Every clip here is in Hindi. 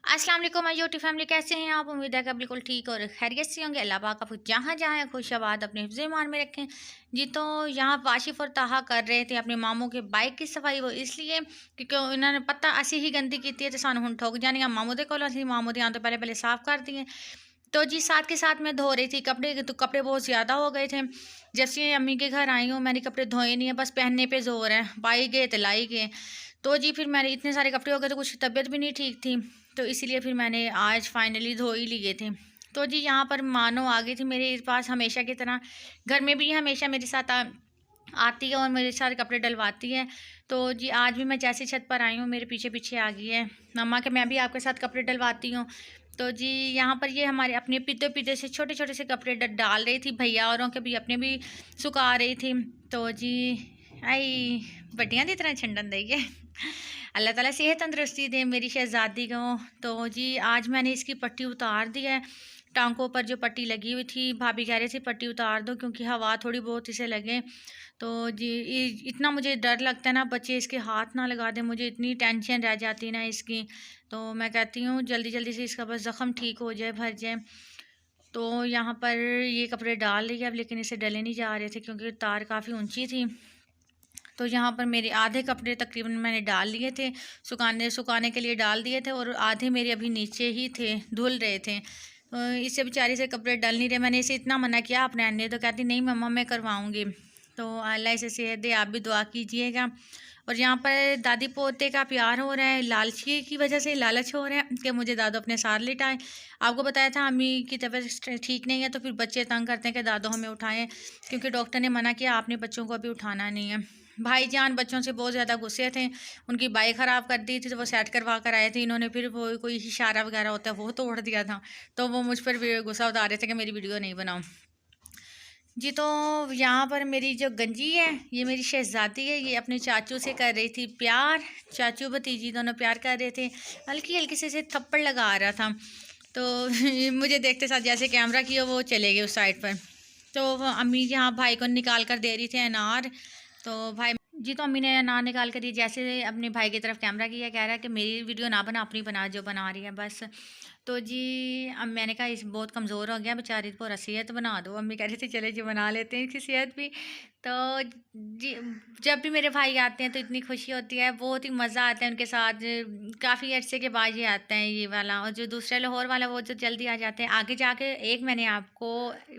अस्सलाम वालेकुम माय यूट्यूब फैमिली, कैसे हैं आप? उम्मीद है कि बिल्कुल ठीक और खैरियत से होंगे। अल्लाह पाक आपको जहाँ जहाँ खुशआबाद अपने हिफ्ज़ ईमान में रखें। जी, तो यहाँ वाशिफ़ और ताहा कर रहे थे अपने मामू के बाइक की सफाई। वो इसलिए क्योंकि उन्होंने पता असी ही गंदी की है तो सानू हुण ठोक जानी आ मामू दे कोल। असीं मामू दे आउण तो पहले पहले साफ़ कर दिए। तो जी, साथ के साथ मैं धो रही थी कपड़े, तो कपड़े बहुत ज़्यादा हो गए थे। जब से अम्मी के घर आई हूँ मैंने कपड़े धोए नहीं है, बस पहनने पे ज़ोर है, पाई गए तो लाई गए। तो जी, फिर मैंने इतने सारे कपड़े हो गए तो कुछ तबीयत भी नहीं ठीक थी, तो इसीलिए फिर मैंने आज फाइनली धो ही लिए थे। तो जी, यहाँ पर मानो आ गई थी मेरे पास हमेशा की तरह। घर में भी हमेशा मेरे साथ आती है और मेरे सारे कपड़े डलवाती है। तो जी, आज भी मैं जैसे छत पर आई हूँ मेरे पीछे पीछे आ गई है मम्मा के, मैं भी आपके साथ कपड़े डलवाती हूँ। तो जी, यहाँ पर ये हमारे अपने पीते पीते से छोटे छोटे से कपड़े डाल रही थी, भैया औरों के भी अपने भी सुखा रही थी। तो जी, आई बटियां की तरह छंडन दी है। अल्लाह ताला सेहत तंदरुस्ती दे मेरी शहजादी को। तो जी, आज मैंने इसकी पट्टी उतार दी है। टांकों पर जो पट्टी लगी हुई थी, भाभी कह रही थी पट्टी उतार दो क्योंकि हवा थोड़ी बहुत इसे लगे। तो जी, इतना मुझे डर लगता है ना बच्चे इसके हाथ ना लगा दें, मुझे इतनी टेंशन रह जाती है ना इसकी। तो मैं कहती हूँ जल्दी जल्दी से इसका बस ज़ख़म ठीक हो जाए, भर जाए। तो यहाँ पर ये कपड़े डाल रही है अब, लेकिन इसे डले नहीं जा रहे थे क्योंकि तार काफ़ी ऊंची थी। तो यहाँ पर मेरे आधे कपड़े तकरीबन मैंने डाल लिए थे, सुखाने सुखाने के लिए डाल दिए थे, और आधे मेरे अभी नीचे ही थे, धुल रहे थे। इससे बेचारी से कपड़े डल नहीं रहे। मैंने इसे इतना मना किया अपने अन्य, तो कहती नहीं मम्मा मैं करवाऊँगी। तो अल्लाह इसे सेहत दे, आप भी दुआ कीजिएगा। और यहाँ पर दादी पोते का प्यार हो रहा है, लालची की वजह से लालच हो रहा है कि मुझे दादू अपने साथ लिटाएं। आपको बताया था अम्मी की तबीयत ठीक नहीं है, तो फिर बच्चे तंग करते हैं कि दादू हमें उठाएं, क्योंकि डॉक्टर ने मना किया आपने बच्चों को अभी उठाना नहीं है। भाईजान बच्चों से बहुत ज़्यादा गुस्से थे, उनकी बाइक ख़राब कर दी थी तो वो सेट करवा कर आए थे। इन्होंने फिर वो कोई इशारा वगैरह होता है वो तोड़ दिया था, तो वो मुझ पर भी गुस्सा उतार रहे थे कि मेरी वीडियो नहीं बनाओ। जी, तो यहाँ पर मेरी जो गंजी है ये मेरी शहज़ादी है, ये अपने चाचू से कर रही थी प्यार। चाचू भतीजी दोनों प्यार कर रहे थे, हल्की हल्की से थप्पड़ लगा रहा था। तो मुझे देखते साथ जैसे कैमरा किया वो चले गए उस साइड पर। तो वो अम्मी यहाँ भाई को निकाल कर दे रही थी अनार। तो भाई जी, तो अम्मी ने अनार निकाल कर दी, जैसे अपने भाई की तरफ कैमरा किया, कह रहा है कि मेरी वीडियो ना बना, अपनी बना जो बना रही है बस। तो जी, अब मैंने कहा इस बहुत कमज़ोर हो गया बेचारी, पूरा सेहत बना दो। अम्मी कह रही थी चले जी बना लेते हैं इसकी सेहत भी। तो जी, जब भी मेरे भाई आते हैं तो इतनी खुशी होती है, बहुत ही मज़ा आता है उनके साथ। काफ़ी अरसे के बाद ये आता है ये वाला, और जो दूसरा लाहौर वाला वो जो जल्दी आ जाते हैं। आगे जाके एक मैंने आपको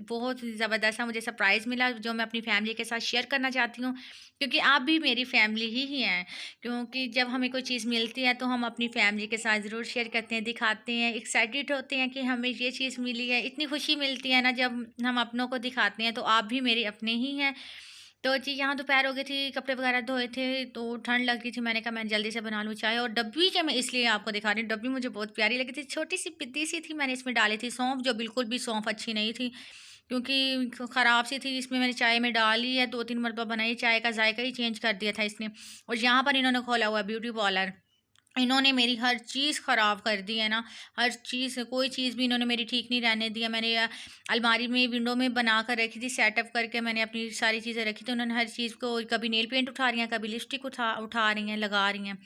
बहुत ज़बरदस्त सा मुझे सरप्राइज़ मिला जो मैं अपनी फैमिली के साथ शेयर करना चाहती हूँ, क्योंकि आप भी मेरी फैमिली ही हैं। क्योंकि जब हमें कोई चीज़ मिलती है तो हम अपनी फैमिली के साथ ज़रूर शेयर करते हैं, दिखाते हैं, एक्साइटेड होते हैं कि हमें ये चीज़ मिली है। इतनी खुशी मिलती है ना जब हम अपनों को दिखाते हैं। तो आप भी मेरे अपने ही हैं। तो जी, यहाँ दोपहर हो गई थी, कपड़े वगैरह धोए थे तो ठंड लग रही थी। मैंने कहा मैं जल्दी से बना लूँ चाय, और डब्बी जो मैं इसलिए आपको दिखा रही हूँ, डब्बी मुझे बहुत प्यारी लगी थी, छोटी सी पिद्दी सी थी। मैंने इसमें डाली थी सौंफ, जो बिल्कुल भी सौंफ अच्छी नहीं थी क्योंकि ख़राब सी थी। इसमें मैंने चाय में डाली है, 2-3 मरतबा बनाई, चाय का जायका ही चेंज कर दिया था इसने। और यहाँ पर इन्होंने खोला हुआ ब्यूटी पार्लर, इन्होंने मेरी हर चीज़ ख़राब कर दी है ना, हर चीज़, कोई चीज़ भी इन्होंने मेरी ठीक नहीं रहने दिया। मैंने अलमारी में विंडो में बना कर रखी थी, सेटअप करके मैंने अपनी सारी चीज़ें रखी थी। उन्होंने हर चीज़ को, कभी नेल पेंट उठा रही हैं, कभी लिपस्टिक उठा उठा रही हैं, लगा रही हैं।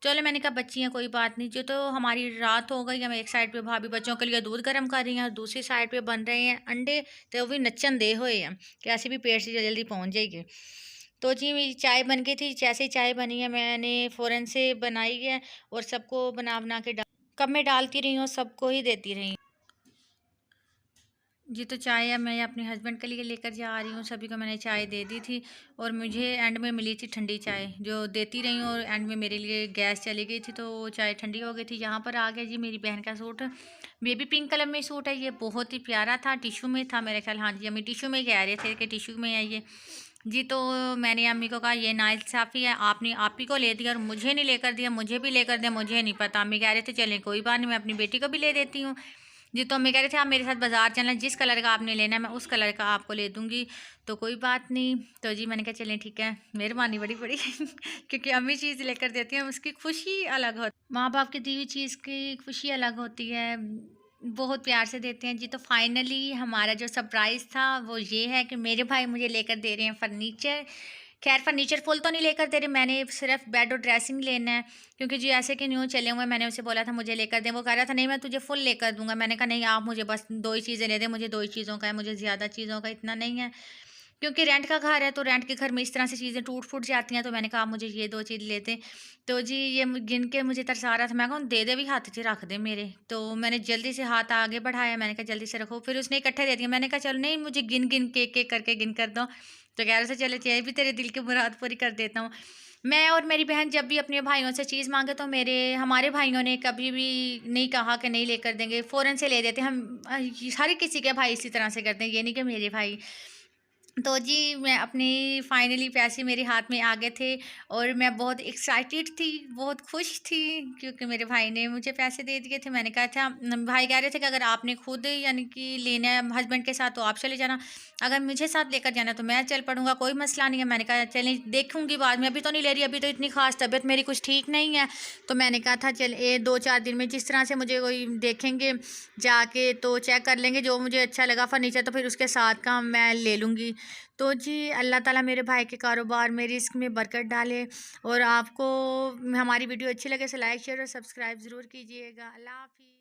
चलो मैंने कहा बच्ची हैं कोई बात नहीं। जो तो हमारी रात हो गई है, मैं एक साइड पे भाभी बच्चों के लिए दूध गर्म कर रही हैं और दूसरी साइड पे बन रहे हैं अंडे, तो वो भी नच्चन दे हुए हैं कि ऐसे भी पेट से जल्दी पहुँच जाएगी। तो जी, मेरी चाय बन गई थी, जैसे ही चाय बनी है मैंने फ़ौरन से बनाई है और सबको बना बना के कप में डालती रही हूँ, सबको ही देती रही। जी, तो चाय अब मैं अपने हस्बैंड के लिए लेकर जा रही हूँ, सभी को मैंने चाय दे दी थी और मुझे एंड में मिली थी ठंडी चाय जो देती रही हूँ, और एंड में मेरे लिए गैस चली गई थी तो वो चाय ठंडी हो गई थी। यहाँ पर आ गया जी मेरी बहन का सूट, बेबी पिंक कलर में सूट है, ये बहुत ही प्यारा था, टिशू में था मेरे ख्याल। हाँ जी, अम्मी टिशू में कह रहे थे कि टिशू में है ये। जी, तो मैंने अम्मी को कहा ये नाइंसाफ़ी है, आपने आप ही को ले दिया और मुझे नहीं लेकर दिया, मुझे भी लेकर दिया, मुझे नहीं पता। अम्मी कह रहे थे चलें कोई बात नहीं, मैं अपनी बेटी को भी ले देती हूँ। जी, तो अम्मी कह रहे थे आप मेरे साथ बाज़ार चलना, जिस कलर का आपने लेना है मैं उस कलर का आपको ले दूँगी, तो कोई बात नहीं। तो जी, मैंने कहा चलें ठीक है, मेहरबानी बड़ी बड़ी क्योंकि अम्मी चीज़ लेकर देती हैं उसकी खुशी अलग होती है, माँ बाप की दी हुई चीज़ की खुशी अलग होती है, बहुत प्यार से देते हैं। जी, तो फाइनली हमारा जो सरप्राइज़ था वो ये है कि मेरे भाई मुझे लेकर दे रहे हैं फर्नीचर। खैर फर्नीचर फुल तो नहीं लेकर दे रहे, मैंने सिर्फ बेड और ड्रेसिंग लेना है, क्योंकि जी ऐसे कि न्यू चले हुए हैं, मैंने उसे बोला था मुझे लेकर दें, वो कह रहा था नहीं मैं तुझे फुल लेकर दूंगा। मैंने कहा नहीं आप मुझे बस 2 ही चीज़ें ले दें, मुझे 2 ही चीज़ों का है, मुझे ज़्यादा चीज़ों का इतना नहीं है। क्योंकि रेंट का घर है, तो रेंट के घर में इस तरह से चीज़ें टूट-फूट जाती हैं, तो मैंने कहा आप मुझे ये 2 चीज़ ले दें। तो जी ये गिन के मुझे तरसा रहा था, मैं कहा दे दे भी हाथ च रख दे मेरे। तो मैंने जल्दी से हाथ आगे बढ़ाया, मैंने कहा जल्दी से रखो, फिर उसने इकट्ठे दे दिए। मैंने कहा चलो नहीं मुझे गिन-गिन के एक-एक करके गिन कर दो। तो कह रहा था चलो ये भी तेरे दिल की मुराद पूरी कर देता हूँ। मैं और मेरी बहन जब भी अपने भाइयों से चीज़ माँगे तो हमारे भाइयों ने कभी भी नहीं कहा कि नहीं लेकर देंगे, फ़ौरन से ले देते हैं। हर किसी के भाई इसी तरह से करते हैं, ये नहीं कि मेरे भाई। तो जी, मैं अपनी फाइनली पैसे मेरे हाथ में आ गए थे और मैं बहुत एक्साइटेड थी, बहुत खुश थी, क्योंकि मेरे भाई ने मुझे पैसे दे दिए थे। मैंने कहा था भाई कह रहे थे कि अगर आपने खुद यानी कि लेना है हस्बैंड के साथ तो आप चले जाना, अगर मुझे साथ लेकर जाना है तो मैं चल पड़ूँगा, कोई मसला नहीं है। मैंने कहा चलें देखूँगी बाद में, अभी तो नहीं ले रही, अभी तो इतनी ख़ास तबीयत मेरी कुछ ठीक नहीं है। तो मैंने कहा था चल 2-4 दिन में जिस तरह से मुझे कोई देखेंगे जाके तो चेक कर लेंगे, जो मुझे अच्छा लगा फर्नीचर तो फिर उसके साथ का मैं ले लूँगी। तो जी अल्लाह ताला मेरे भाई के कारोबार में रिस्क में बरकत डाले। और आपको हमारी वीडियो अच्छी लगे तो लाइक शेयर और सब्सक्राइब ज़रूर कीजिएगा। अल्लाह हाफ़िज़।